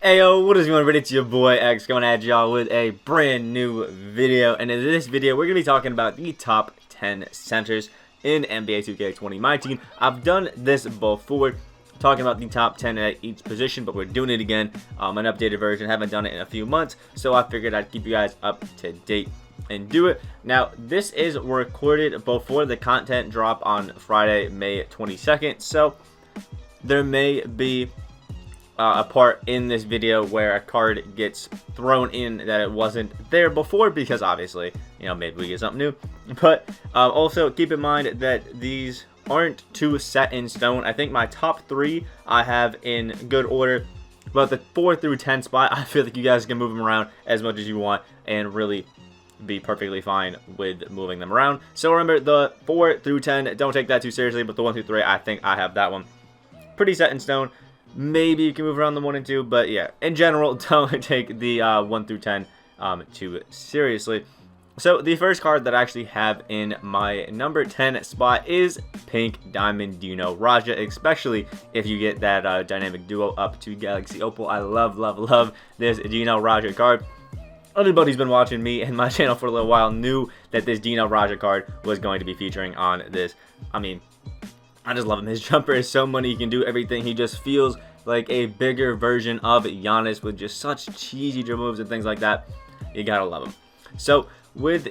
Ayo, what is going on? It's your boy X coming at y'all with a brand new video. And in this video, we're going to be talking about the top 10 centers in NBA2K20 Myteam. I've done this before, talking about the top 10 at each position, but we're doing it again. An updated version. Haven't done it in a few months, so I figured I'd keep you guys up to date and do it. Now, this is recorded before the content drop on Friday, May 22nd, so there may be a part in this video where a card gets thrown in that it wasn't there before, because obviously, you know, maybe we get something new. But also keep in mind that these aren't too set in stone. I think my top 3 I have in good order, but the 4 through 10 spot, I feel like you guys can move them around as much as you want and really be perfectly fine with moving them around. So remember, the 4 through 10, don't take that too seriously, but the 1 through 3, I think I have that one pretty set in stone. Maybe you can move around the 1 and 2, but yeah, in general, don't take the 1 through 10 too seriously. So the first card that I actually have in my number 10 spot is Pink Diamond Dino Raja, especially if you get that dynamic duo up to Galaxy Opal. I love this Dino Raja card. Anybody who's been watching me and my channel for a little while knew that this Dino Raja card was going to be featuring on this. I mean, I just love him. His jumper is so money. He can do everything. He just feels like a bigger version of Giannis with just such cheesy dribble moves and things like that. You gotta love him. So with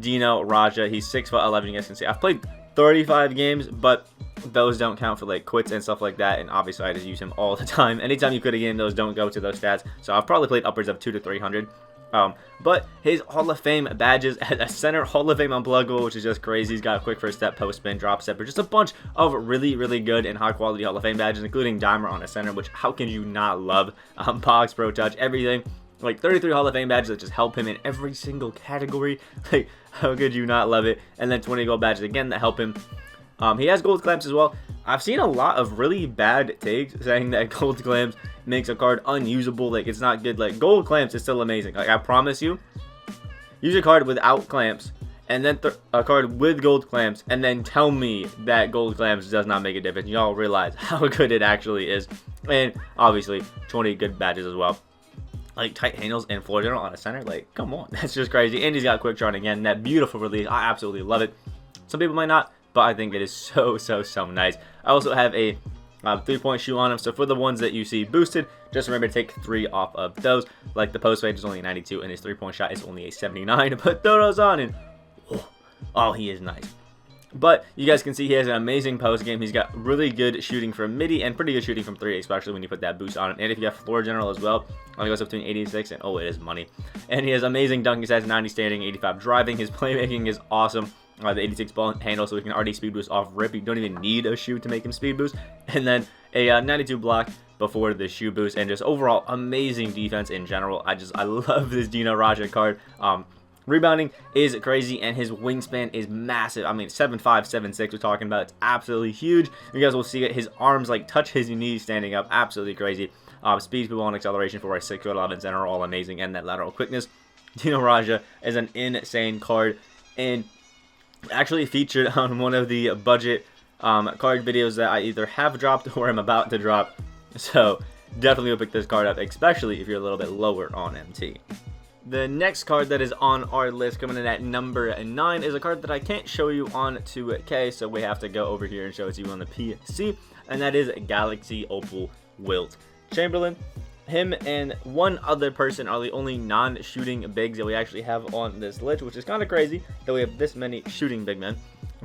Dino Raja, he's 6'11". You guys can see I've played 35 games, but those don't count for like quits and stuff like that. And obviously I just use him all the time. Anytime you quit a game, those don't go to those stats. So I've probably played upwards of 200 to 300. But his Hall of Fame badges at a center, Hall of Fame unpluggable, which is just crazy. He's got a quick first step, post spin, drop step, but just a bunch of really good and high quality Hall of Fame badges, including Dimer on a center, which how can you not love? Box, Pro Touch, everything. Like 33 Hall of Fame badges that just help him in every single category. Like, how could you not love it? And then 20 gold badges again that help him. He has gold clamps as well. I've seen a lot of really bad takes saying that gold clamps makes a card unusable, like it's not good. Like, gold clamps is still amazing. Like, I promise you, use a card without clamps and then a card with gold clamps and then tell me that gold clamps does not make a difference. Y'all realize how good it actually is. And obviously 20 good badges as well, like tight handles and floor general on a center. Like, come on, that's just crazy. And he's got quick charge again, that beautiful release. I absolutely love it. Some people might not, but I think it is so nice. I also have a 3-point shoe on him, so for the ones that you see boosted, just remember to take 3 off of those. Like the post fade is only a 92 and his 3-point shot is only a 79. Put those on and oh, he is nice. But you guys can see he has an amazing post game. He's got really good shooting from midi and pretty good shooting from 3, especially when you put that boost on him. And if you have floor general as well, it goes up to an 86, and oh, it is money. And he has amazing dunking stats, 90 standing, 85 driving. His playmaking is awesome. The 86 ball handle, so he can already speed boost off rip. You don't even need a shoe to make him speed boost. And then a 92 block before the shoe boost, and just overall amazing defense in general. I love this Dino Raja card. Rebounding is crazy, and his wingspan is massive. I mean, 7'5", 7'6", we're talking about. It's absolutely huge. You guys will see it. His arms like touch his knees standing up. Absolutely crazy. Speed, speed, and acceleration for a 6'11" center are all amazing, and that lateral quickness. Dino Raja is an insane card, and actually featured on one of the budget card videos that I either have dropped or am about to drop. So definitely will pick this card up, especially if you're a little bit lower on MT. The next card that is on our list, coming in at number 9, is a card that I can't show you on 2K, so we have to go over here and show it to you on the PC, and that is Galaxy Opal Wilt Chamberlain. Him and one other person are the only non-shooting bigs that we actually have on this list, which is kind of crazy that we have this many shooting big men.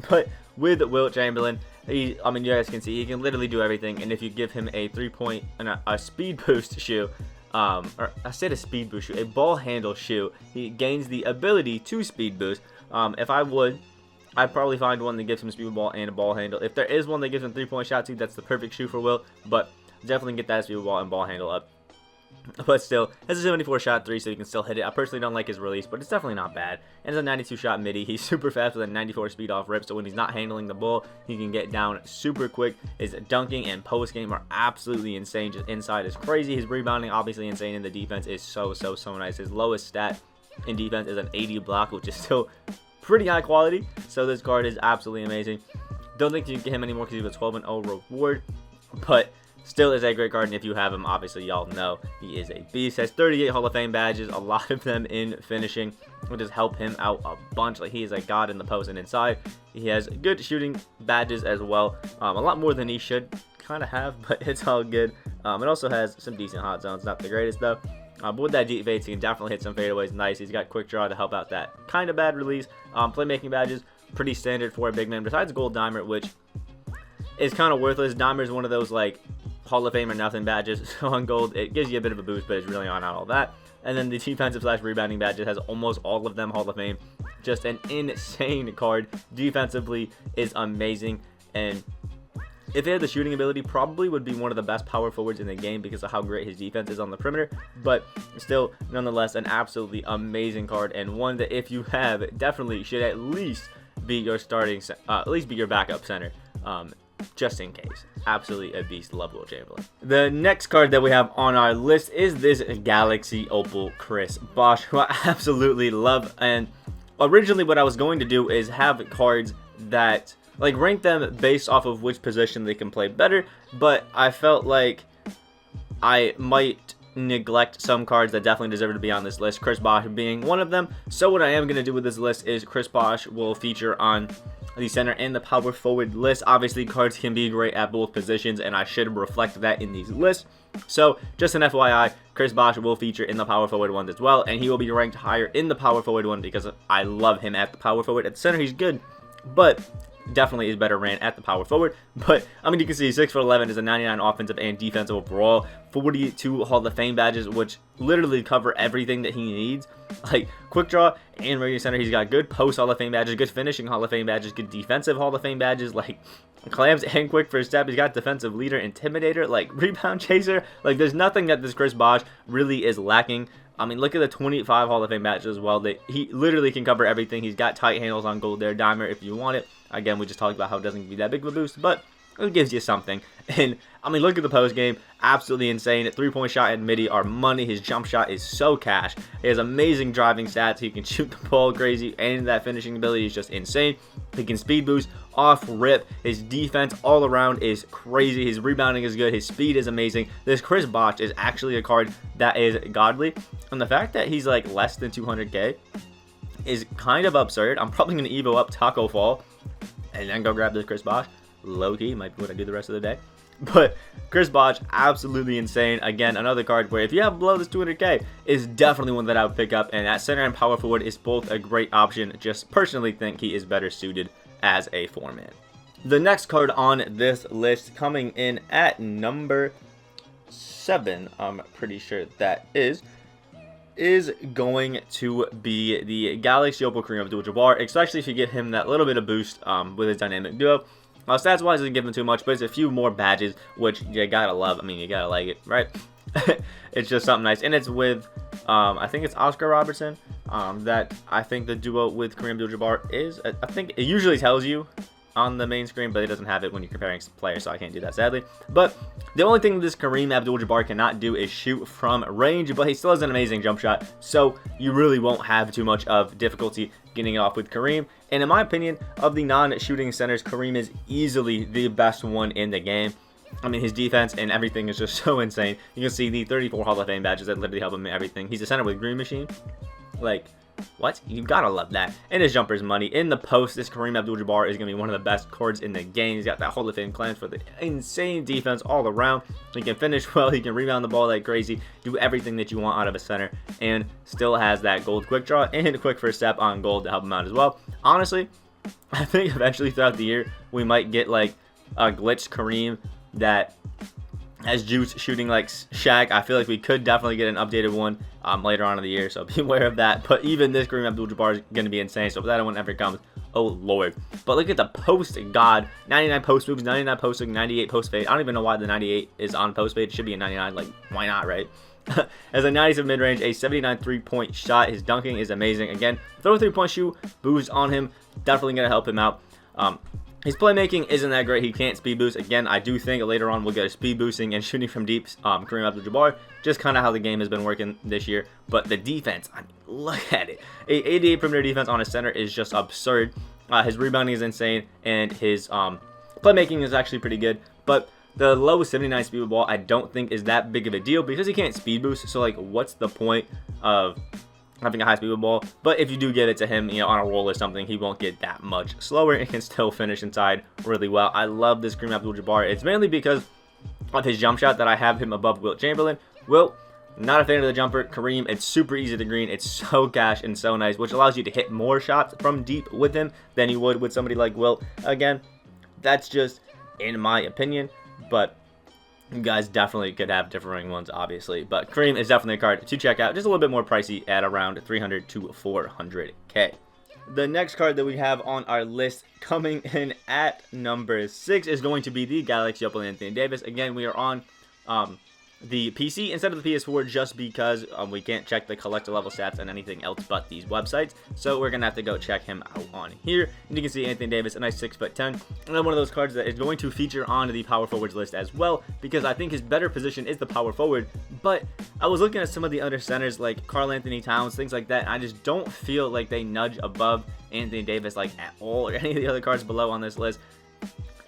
But with Wilt Chamberlain, you guys can see he can literally do everything. And if you give him a 3-point and a speed boost shoe, or I said a speed boost shoe, a ball handle shoe, he gains the ability to speed boost. If I would, I'd probably find one that gives him speed ball and a ball handle. If there is one that gives him 3-point shot too, that's the perfect shoe for Wilt. But definitely get that speed ball and ball handle up. But still, has a 74 shot 3, so you can still hit it. I personally don't like his release, but it's definitely not bad. And it's a 92 shot midi. He's super fast with a 94 speed off rip, so when he's not handling the ball, he can get down super quick. His dunking and post game are absolutely insane. Just inside is crazy. His rebounding obviously insane, and the defense is so nice. His lowest stat in defense is an 80 block, which is still pretty high quality. So this card is absolutely amazing. Don't think you can get him anymore because he has a 12-0 reward, but still is a great card, and if you have him, obviously y'all know he is a beast. Has 38 Hall of Fame badges, a lot of them in finishing, will just help him out a bunch. Like, he is a god in the post and inside. He has good shooting badges as well, a lot more than he should kind of have, but it's all good. It also has some decent hot zones, not the greatest though. But with that deep fades, he can definitely hit some fadeaways nice. He's got quick draw to help out that kind of bad release. Playmaking badges, pretty standard for a big man, besides Gold Dimer, which is kind of worthless. Dimer is one of those, like, Hall of Fame or nothing badges. So on Gold, it gives you a bit of a boost, but it's really not all that. And then the defensive / rebounding badges has almost all of them Hall of Fame. Just an insane card. Defensively is amazing, and if he had the shooting ability, probably would be one of the best power forwards in the game because of how great his defense is on the perimeter. But still, nonetheless, an absolutely amazing card, and one that if you have, definitely should at least be your starting, at least be your backup center, just in case. Absolutely a beast. Love Wilt Chamberlain. The next card that we have on our list is this Galaxy Opal Chris Bosh, who I absolutely love. And originally what I was going to do is have cards that, like, rank them based off of which position they can play better, but I felt like I might neglect some cards that definitely deserve to be on this list, Chris Bosh being one of them. So what I am going to do with this list is Chris Bosh will feature on the center and the power forward list. Obviously, cards can be great at both positions, and I should reflect that in these lists. So just an FYI, Chris Bosh will feature in the power forward ones as well, and he will be ranked higher in the power forward one because I love him at the power forward. At the center, he's good, but definitely is better ran at the power forward. But I mean, you can see 6'11" is a 99 offensive and defensive overall, 42 Hall of Fame badges, which literally cover everything that he needs. Like, quick draw and radio center, he's got good post Hall of Fame badges, good finishing Hall of Fame badges, good defensive Hall of Fame badges, like clams and quick first step. He's got defensive leader, intimidator, like rebound chaser. Like, there's nothing that this Chris Bosh really is lacking. I mean, look at the 25 Hall of Fame badges as well. He literally can cover everything. He's got tight handles on Gold there, Dimer if you want it. Again, we just talked about how it doesn't give you that big of a boost, but it gives you something. And I mean, look at the post game, absolutely insane. 3-point shot and midi are money. His jump shot is so cash. He has amazing driving stats. He can shoot the ball crazy, and that finishing ability is just insane. He can speed boost off rip. His defense all around is crazy. His rebounding is good. His speed is amazing. This Chris Bosh is actually a card that is godly, and the fact that he's like less than 200k is kind of absurd. I'm probably going to Evo up Taco Fall and then go grab this Chris Bosh. Low-key might be what I do the rest of the day. But Chris Bosh, absolutely insane. Again, another card where if you have below this 200k, is definitely one that I would pick up. And at center and power forward is both a great option. Just personally think he is better suited as a 4-man. The next card on this list, coming in at number 7, I'm pretty sure that is going to be the Galaxy Opal Kareem AbdulJabbar, especially if you give him that little bit of boost with his dynamic duo. Stats wise, doesn't give him too much, but it's a few more badges, which you gotta love. I mean, you gotta like it, right? It's just something nice, and it's with I think it's Oscar Robertson that I think the duo with Kareem AbdulJabbar is. I think it usually tells you on the main screen, but it doesn't have it when you're comparing players, so I can't do that, sadly. But the only thing this Kareem AbdulJabbar cannot do is shoot from range, but he still has an amazing jump shot, so you really won't have too much of difficulty getting it off with Kareem. And in my opinion, of the non-shooting centers, Kareem is easily the best one in the game. I mean, his defense and everything is just so insane. You can see the 34 Hall of Fame badges that literally help him in everything. He's a center with Green Machine. Like, what? You gotta love that. And his jumper's money. In the post, this Kareem AbdulJabbar is gonna be one of the best cards in the game. He's got that Hall of Fame clans for the insane defense all around. He can finish well. He can rebound the ball like crazy. Do everything that you want out of a center. And still has that Gold quick draw and a quick first step on Gold to help him out as well. Honestly, I think eventually throughout the year, we might get like a glitched Kareem that has juice shooting like Shaq. I feel like we could definitely get an updated one later on in the year, so be aware of that. But even this Kareem AbdulJabbar is going to be insane, so if that one ever comes, oh lord. But look at the post god, 99 post moves, 99 post hook, 98 post fade. I don't even know why the 98 is on post fade. It should be a 99, like why not, right? As a 97 mid-range, a 79 3-point shot. His dunking is amazing. Again, throw a 3-point shoot, boost on him, definitely going to help him out. His playmaking isn't that great. He can't speed boost. Again, I do think later on we'll get a speed boosting and shooting from deep Kareem AbdulJabbar. Just kind of how the game has been working this year. But the defense, I mean, look at it. A 88 perimeter defense on a center is just absurd. His rebounding is insane, and his playmaking is actually pretty good. But The low 79 speed with ball I don't think is that big of a deal because he can't speed boost. So like, what's the point of having a high speed with ball? But if you do get it to him, on a roll or something, he won't get that much slower and can still finish inside really well. I love this Kareem AbdulJabbar. It's mainly because of his jump shot that I have him above Wilt Chamberlain. Wilt, not a fan of the jumper. Kareem, it's super easy to green. It's so cash and so nice, which allows you to hit more shots from deep with him than you would with somebody like Wilt. Again, that's just in my opinion, but you guys definitely could have differing ones, obviously. But Kareem is definitely a card to check out. Just a little bit more pricey at around 300 to 400K. The next card that we have on our list coming in at number 6 is going to be the Galaxy Opal Anthony Davis. Again, we are on the PC instead of the PS4 just because we can't check the collector level stats on anything else but these websites. So we're going to have to go check him out on here. And you can see Anthony Davis, a nice 6'10", and then one of those cards that is going to feature on the power forwards list as well, because I think his better position is the power forward. But I was looking at some of the other centers like Karl Anthony Towns, things like that, and I just don't feel like they nudge above Anthony Davis like at all, or any of the other cards below on this list.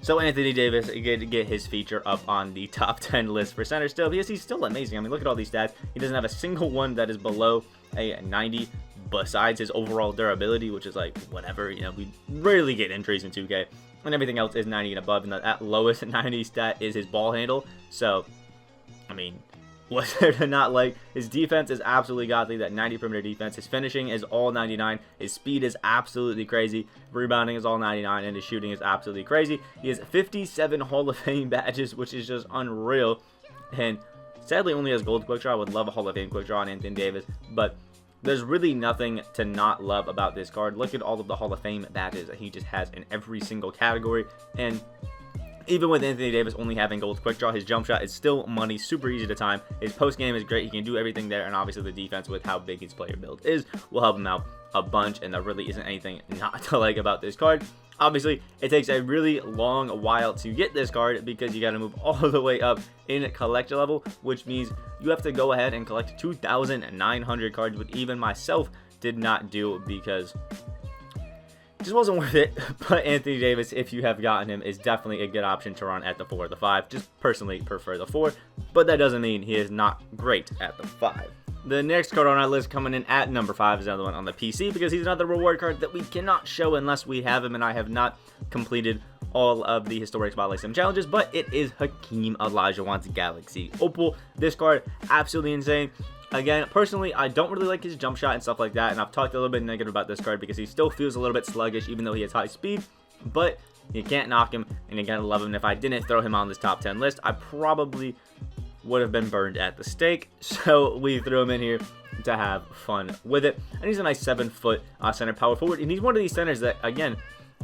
So Anthony Davis get his feature up on the top 10 list for center still, because he's still amazing. I mean, look at all these stats. He doesn't have a single one that is below a 90 besides his overall durability, which is like whatever. We rarely get entries in 2K, and everything else is 90 and above, and that lowest 90 stat is his ball handle. So, I mean, what's there to not like? His defense is absolutely godly, that 90 perimeter defense. His finishing is all 99. His speed is absolutely crazy. Rebounding is all 99, and his shooting is absolutely crazy. He has 57 Hall of Fame badges, which is just unreal. And sadly, only has gold quick draw. I would love a Hall of Fame quick draw on Anthony Davis, but there's really nothing to not love about this card. Look at all of the Hall of Fame badges that he just has in every single category. And even with Anthony Davis only having gold quick draw, his jump shot is still money, super easy to time. His post game is great. He can do everything there, and obviously the defense with how big his player build is will help him out a bunch, and there really isn't anything not to like about this card. Obviously, it takes a really long while to get this card because you got to move all the way up in collector level, which means you have to go ahead and collect 2,900 cards, which even myself did not do because just wasn't worth it. But Anthony Davis, if you have gotten him, is definitely a good option to run at the 4 or the 5. Just personally prefer the 4, but that doesn't mean he is not great at the 5. The next card on our list coming in at number 5 is another one on the PC because he's another reward card that we cannot show unless we have him, and I have not completed all of the historic Spotlight Sim challenges, but it is Hakeem Olajuwon's Galaxy Opal. This card, absolutely insane. Again, personally, I don't really like his jump shot and stuff like that, and I've talked a little bit negative about this card because he still feels a little bit sluggish even though he has high speed, but you can't knock him, and you gotta love him. And if I didn't throw him on this top 10 list, I probably would have been burned at the stake, so we threw him in here to have fun with it. And he's a nice 7-foot center power forward, and he's one of these centers that, again,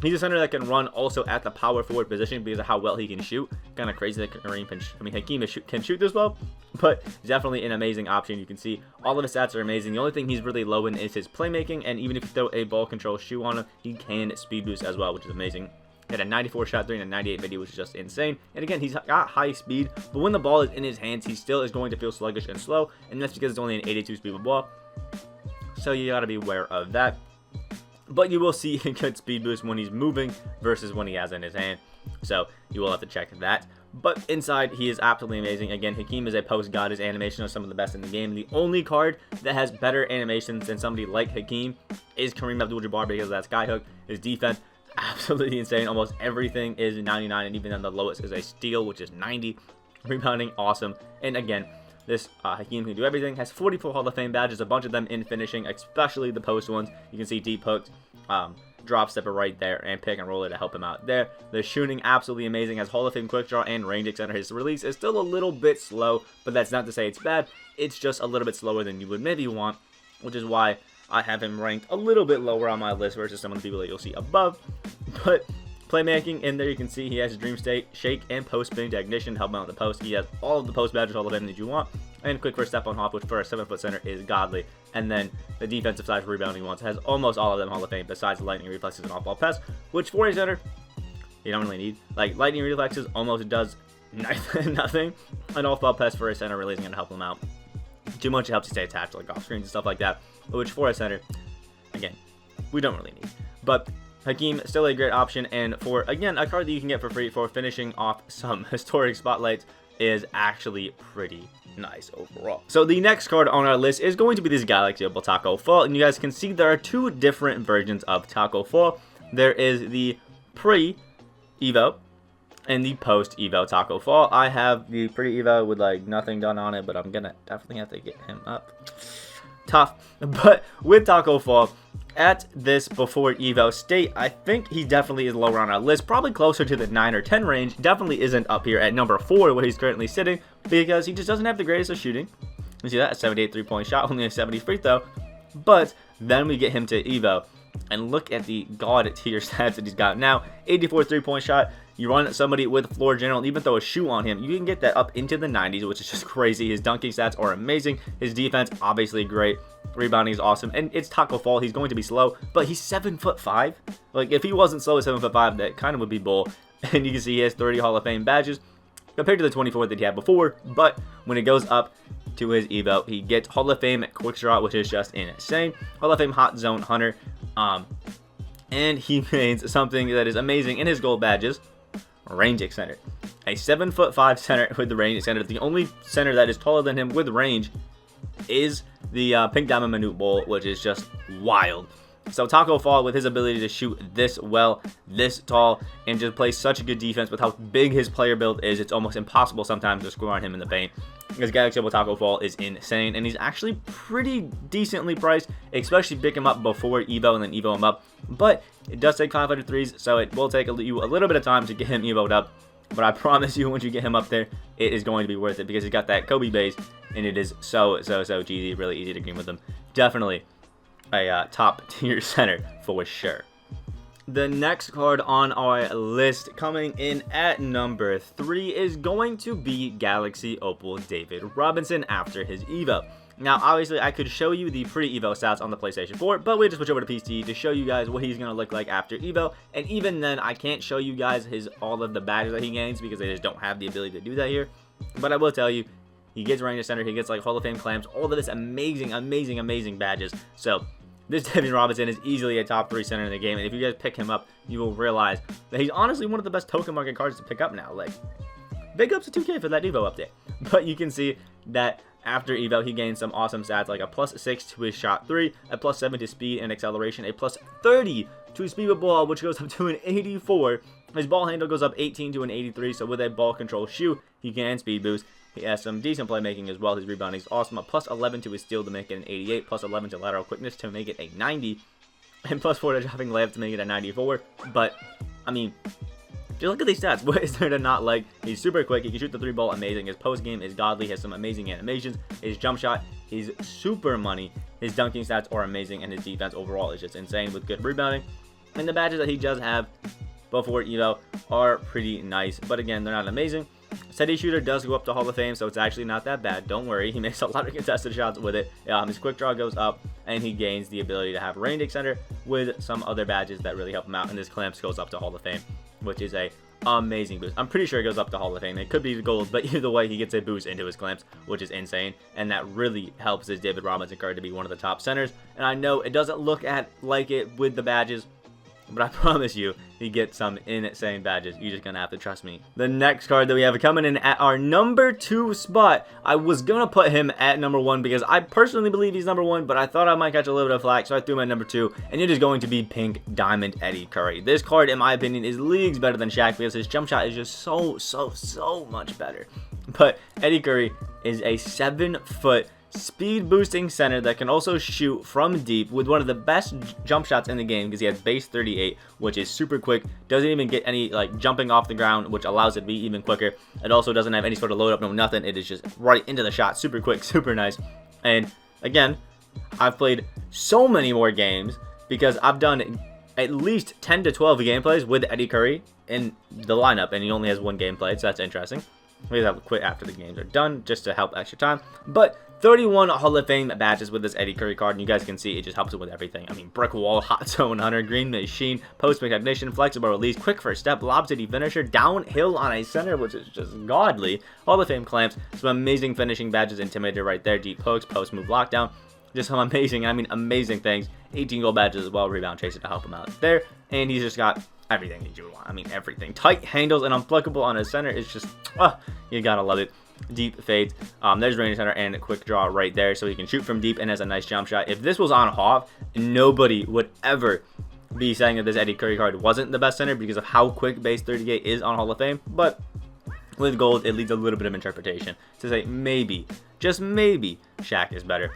he's a center that can run also at the power forward position because of how well he can shoot. Kind of crazy that Hakeem can shoot this well, but definitely an amazing option. You can see all of his stats are amazing. The only thing he's really low in is his playmaking, and even if you throw a ball control shoe on him, he can speed boost as well, which is amazing. He had a 94 shot 3 and a 98 video, which is just insane. And again, he's got high speed, but when the ball is in his hands, he still is going to feel sluggish and slow, and that's because it's only an 82 speed with ball. So you got to be aware of that. But you will see a good speed boost when he's moving versus when he has it in his hand. So you will have to check that. But inside, he is absolutely amazing. Again, Hakeem is a post god. His animation is some of the best in the game. The only card that has better animations than somebody like Hakeem is Kareem AbdulJabbar because of that skyhook. His defense, absolutely insane. Almost everything is 99, and even then the lowest is a steal, which is 90. Rebounding, awesome. And again, this Hakeem can do everything. Has 44 Hall of Fame badges, a bunch of them in finishing, especially the post ones. You can see deep hooks, drop stepper right there, and pick and roller to help him out there. The shooting, absolutely amazing. Has Hall of Fame quick draw and range extender. His release is still a little bit slow, but that's not to say it's bad. It's just a little bit slower than you would maybe want, which is why I have him ranked a little bit lower on my list versus some of the people that you'll see above. But playmaking, in there you can see he has Dream State, Shake, and Post Spin to Ignition to help him out with the post. He has all of the post badges, all of them that you want. And quick first step on hop, which for a 7-foot center is godly. And then the defensive side for rebounding ones has almost all of them Hall of Fame, besides lightning reflexes and off-ball pass, which for a center, you don't really need. Like, lightning reflexes almost does nothing. An off-ball pass for a center really isn't going to help him out too much. It helps you stay attached, like off screens and stuff like that, which for a center, again, we don't really need. But Hakeem, still a great option, and for, again, a card that you can get for free for finishing off some historic spotlights is actually pretty nice overall. So the next card on our list is going to be this Galaxy Opal Taco Fall, and you guys can see there are two different versions of Taco Fall. There is the pre-Evo and the post-Evo Taco Fall. I have the pre-Evo with like nothing done on it, but I'm gonna definitely have to get him up. Tough. But with Taco Fall, at this before Evo state, I think he definitely is lower on our list, probably closer to the 9 or 10 range. Definitely isn't up here at number 4 where he's currently sitting, because he just doesn't have the greatest of shooting. You see that, a 78 3-point shot, only a 70 free throw. But then we get him to Evo, and look at the god tier stats that he's got now. 84 3-point shot. You run somebody with floor general, even throw a shoe on him, you can get that up into the 90s, which is just crazy. His dunking stats are amazing. His defense, obviously great. Rebounding is awesome. And it's Taco Fall. He's going to be slow, but he's 7'5". Like, if he wasn't slow at 7'5", that kind of would be bull. And you can see he has 30 Hall of Fame badges compared to the 24 that he had before. But when it goes up to his Evo, he gets Hall of Fame Quick Draw, which is just insane. Hall of Fame Hot Zone Hunter. And he gains something that is amazing in his gold badges. Range extender. A 7'5" center with the range extender. The only center that is taller than him with range is the Pink Diamond Manute Bowl, which is just wild. So Taco Fall, with his ability to shoot this well, this tall, and just play such a good defense with how big his player build is, it's almost impossible sometimes to score on him in the paint. This Galaxy Opal Taco Fall is insane, and he's actually pretty decently priced, especially pick him up before Evo and then Evo him up. But it does take 500 threes, so it will take you a little bit of time to get him Evo'd up. But I promise you, once you get him up there, it is going to be worth it, because he's got that Kobe base, and it is so cheesy, really easy to green with him. Definitely a top tier center for sure. The next card on our list, coming in at number 3, is going to be Galaxy Opal David Robinson after his Evo. Now, obviously, I could show you the pre-Evo stats on the PlayStation 4, but we just switch over to PC to show you guys what he's going to look like after Evo. And even then, I can't show you guys all of the badges that he gains, because they just don't have the ability to do that here. But I will tell you, he gets range center, he gets like Hall of Fame clamps, all of this amazing badges. So this Devin Robinson is easily a top 3 center in the game, and if you guys pick him up, you will realize that he's honestly one of the best token market cards to pick up now. Like, big ups to 2K for that Evo update. But you can see that after Evo, he gains some awesome stats, like a +6 to his shot 3, a +7 to speed and acceleration, a +30 to his speed with ball, which goes up to an 84. His ball handle goes up 18 to an 83, so with a ball control shoe, he can speed boost. He has some decent playmaking as well. His rebounding is awesome. A +11 to his steal to make it an 88, +11 to lateral quickness to make it a 90, and +4 to dropping layup to make it a 94. But, I mean, just look at these stats. What is there to not like? He's super quick. He can shoot the 3-ball amazing. His post game is godly. He has some amazing animations. His jump shot is super money. His dunking stats are amazing, and his defense overall is just insane with good rebounding. And the badges that he does have before Evo are pretty nice, but again, they're not amazing. Steady shooter does go up to Hall of Fame, so it's actually not that bad. Don't worry. He makes a lot of contested shots with it. His quick draw goes up, and he gains the ability to have range extender with some other badges that really help him out. And his clamps goes up to Hall of Fame, which is a amazing boost. I'm pretty sure it goes up to Hall of Fame. It could be the gold, but either way, he gets a boost into his clamps, which is insane. And that really helps his David Robinson card to be one of the top centers. And I know it doesn't look like it with the badges, but I promise you, he gets some insane badges. You're just going to have to trust me. The next card that we have coming in at our number 2 spot, I was going to put him at number 1 because I personally believe he's number 1, but I thought I might catch a little bit of flack, so I threw him at number 2, and it is going to be Pink Diamond Eddy Curry. This card, in my opinion, is leagues better than Shaq because his jump shot is just so much better. But Eddy Curry is a 7-foot speed boosting center that can also shoot from deep with one of the best jump shots in the game because he has base 38, which is super quick, doesn't even get any like jumping off the ground, which allows it to be even quicker. It also doesn't have any sort of load up, no nothing. It is just right into the shot, super quick, super nice. And again, I've played so many more games because I've done at least 10 to 12 gameplays with Eddy Curry in the lineup, and he only has 1 gameplay, so that's interesting. Maybe I'll quit after the games are done just to help extra time. But 31 Hall of Fame badges with this Eddy Curry card, and you guys can see it just helps it with everything. I mean, brick wall, hot zone hunter, green machine, post technician, flexible release, quick first step, lob city finisher, downhill on a center, which is just godly. Hall of Fame clamps, some amazing finishing badges, intimidator right there, deep hooks, post move lockdown, just some amazing, I mean amazing things. 18 gold badges as well, rebound chaser to help him out there. And he's just got everything that you would want. I mean everything. Tight handles and unpluckable on his center is just, you gotta love it. Deep fades. There's range center and a quick draw right there, so he can shoot from deep and has a nice jump shot. If this was on Hoff, nobody would ever be saying that this Eddy Curry card wasn't the best center because of how quick base 38 is on Hall of Fame. But with gold, it leaves a little bit of interpretation to say maybe, just maybe, Shaq is better.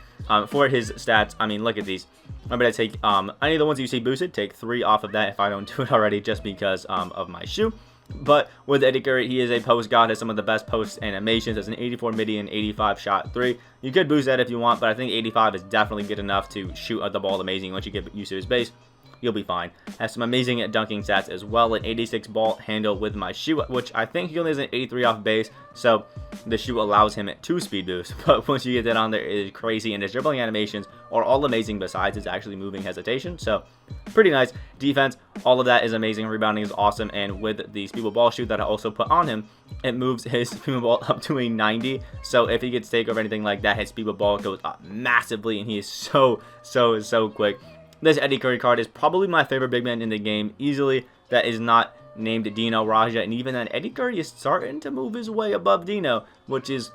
For his stats, I mean, look at these. I'm going to take any of the ones you see boosted, take 3 off of that if I don't do it already, just because of my shoe. But with Eddy Curry, he is a post god, has some of the best post animations, has an 84 midi and 85 shot 3. You could boost that if you want, but I think 85 is definitely good enough to shoot at the ball amazing. Once you get used to his base, you'll be fine. Has some amazing dunking stats as well, an 86 ball handle with my shoe, which I think he only has an 83 off base, so the shoe allows him 2 speed boosts. But once you get that on there, it is crazy, and his dribbling animations are all amazing besides his actually moving hesitation, so pretty nice. Defense, all of that is amazing. Rebounding is awesome, and with the speedball ball shoot that I also put on him, it moves his speedball ball up to a 90, so if he gets takeover or anything like that, his speedball ball goes up massively, and he is so quick. This Eddy Curry card is probably my favorite big man in the game, easily. That is not named Dino, Raja, and even then Eddy Curry is starting to move his way above Dino, which is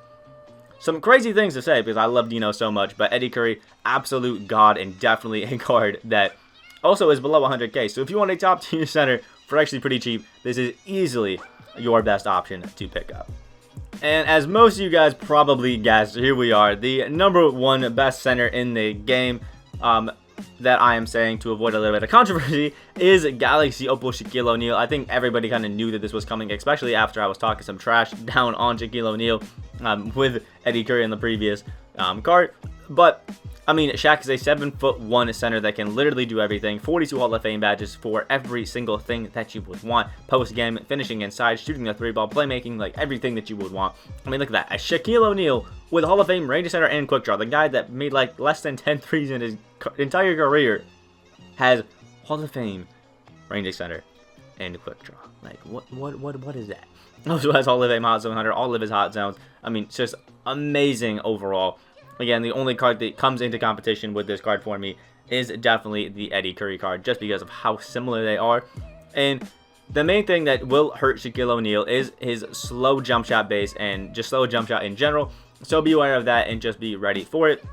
some crazy things to say because I love Dino so much. But Eddy Curry, absolute god, and definitely a card that also is below 100k. So if you want a top tier center for actually pretty cheap, this is easily your best option to pick up. And as most of you guys probably guessed, here we are, the #1 best center in the game. That I am saying to avoid a little bit of controversy is Galaxy Opal Shaquille O'Neal. I think everybody kind of knew that this was coming, especially after I was talking some trash down on Shaquille O'Neal with Eddy Curry in the previous card. But I mean, Shaq is a 7'1" center that can literally do everything. 42 Hall of Fame badges for every single thing that you would want. Post game, finishing inside, shooting the 3-ball, playmaking, like everything that you would want. I mean, look at that. A Shaquille O'Neal with Hall of Fame range center and quick draw. The guy that made like less than 10 threes in his entire career has Hall of Fame range center and quick draw. Like what is that? Also has Hall of Fame hot zone hunter, all of his hot zones. I mean, it's just amazing overall. Again, the only card that comes into competition with this card for me is definitely the Eddy Curry card, just because of how similar they are. And the main thing that will hurt Shaquille O'Neal is his slow jump shot base and just slow jump shot in general. So be aware of that and just be ready for it.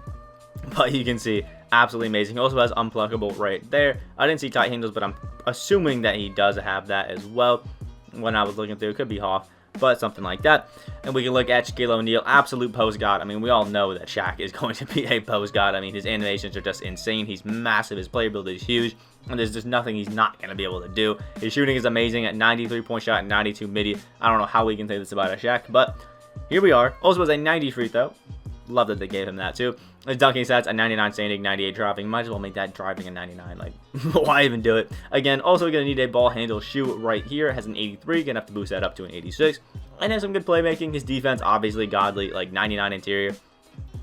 But you can see, absolutely amazing. He also has unpluckable right there. I didn't see tight handles, but I'm assuming that he does have that as well. When I was looking through, it could be Hoff, but something like that. And we can look at Shaquille O'Neal, absolute post god. I mean, we all know that Shaq is going to be a post god. I mean, his animations are just insane. He's massive. His player build is huge. And there's just nothing he's not going to be able to do. His shooting is amazing at 93-point shot and 92 midi. I don't know how we can say this about a Shaq, but here we are. Also was a 90 free throw. Love that they gave him that too. His dunking stats, a 99 standing, 98 driving. Might as well make that driving a 99. Like, why even do it? Again, also going to need a ball handle shoe right here. Has an 83. Going to have to boost that up to an 86. And has some good playmaking. His defense, obviously godly. Like 99 interior,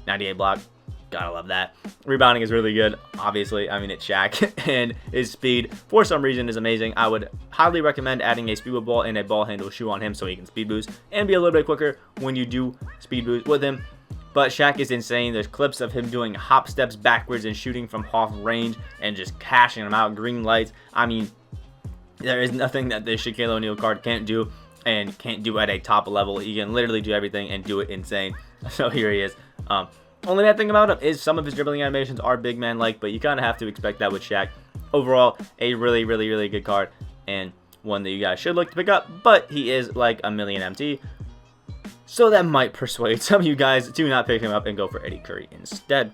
98 block. Gotta love that. Rebounding is really good. Obviously, I mean, it's Shaq. And his speed, for some reason, is amazing. I would highly recommend adding a speed ball and a ball handle shoe on him so he can speed boost and be a little bit quicker when you do speed boost with him. But Shaq is insane. There's clips of him doing hop steps backwards and shooting from half range and just cashing them out. Green lights. I mean, there is nothing that this Shaquille O'Neal card can't do and can't do at a top level. He can literally do everything and do it insane. So here he is. Only bad thing about him is some of his dribbling animations are big man-like, but you kind of have to expect that with Shaq. Overall, a really good card and one that you guys should look to pick up, but he is like a million MT. So that might persuade some of you guys to not pick him up and go for Eddy Curry instead,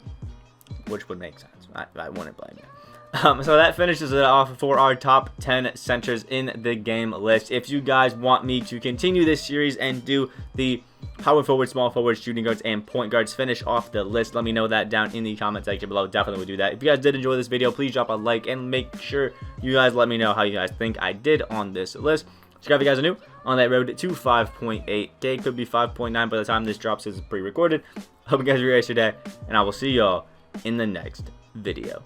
which would make sense. I wouldn't blame you. So that finishes it off for our top 10 centers in the game list. If you guys want me to continue this series and do the power forward, small forward, shooting guards, and point guards, finish off the list, let me know that down in the comment section below. Definitely would do that. If you guys did enjoy this video, please drop a like and make sure you guys let me know how you guys think I did on this list. Subscribe if you guys are new on that road to 5.8k. Could be 5.9 by the time this drops. This is pre-recorded. Hope you guys have a great day, and I will see y'all in the next video.